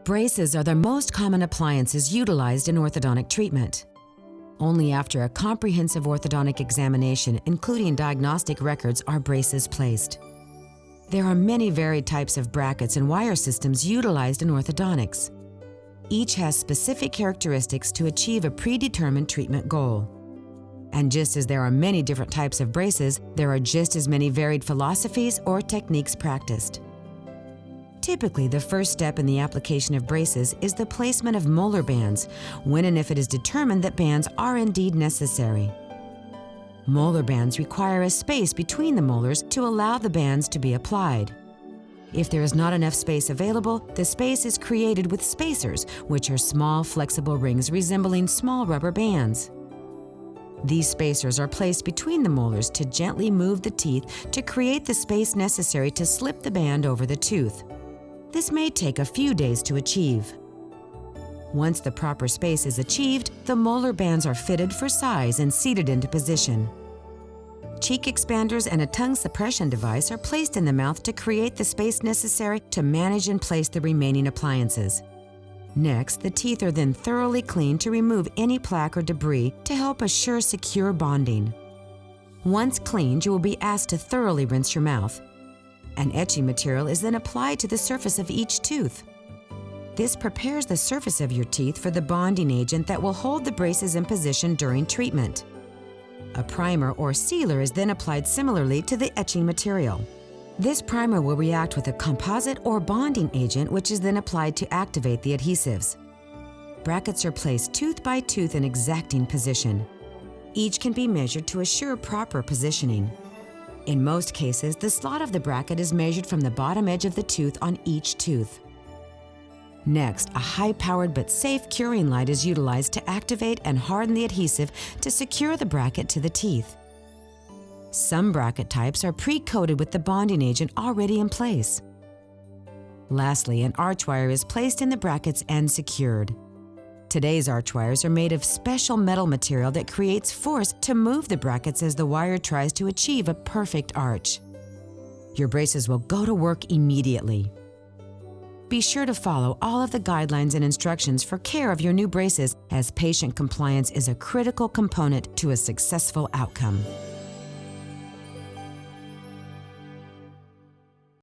Braces are the most common appliances utilized in orthodontic treatment. Only after a comprehensive orthodontic examination, including diagnostic records, are braces placed. There are many varied types of brackets and wire systems utilized in orthodontics. Each has specific characteristics to achieve a predetermined treatment goal. And just as there are many different types of braces, there are just as many varied philosophies or techniques practiced. Typically, the first step in the application of braces is the placement of molar bands, when and if it is determined that bands are indeed necessary. Molar bands require a space between the molars to allow the bands to be applied. If there is not enough space available, the space is created with spacers, which are small, flexible rings resembling small rubber bands. These spacers are placed between the molars to gently move the teeth to create the space necessary to slip the band over the tooth. This may take a few days to achieve. Once the proper space is achieved, the molar bands are fitted for size and seated into position. Cheek expanders and a tongue suppression device are placed in the mouth to create the space necessary to manage and place the remaining appliances. Next, the teeth are then thoroughly cleaned to remove any plaque or debris to help assure secure bonding. Once cleaned, you will be asked to thoroughly rinse your mouth. An etching material is then applied to the surface of each tooth. This prepares the surface of your teeth for the bonding agent that will hold the braces in position during treatment. A primer or sealer is then applied similarly to the etching material. This primer will react with a composite or bonding agent, which is then applied to activate the adhesives. Brackets are placed tooth by tooth in exacting position. Each can be measured to assure proper positioning. In most cases, the slot of the bracket is measured from the bottom edge of the tooth on each tooth. Next, a high-powered but safe curing light is utilized to activate and harden the adhesive to secure the bracket to the teeth. Some bracket types are pre-coated with the bonding agent already in place. Lastly, an arch wire is placed in the brackets and secured. Today's arch wires are made of special metal material that creates force to move the brackets as the wire tries to achieve a perfect arch. Your braces will go to work immediately. Be sure to follow all of the guidelines and instructions for care of your new braces, as patient compliance is a critical component to a successful outcome.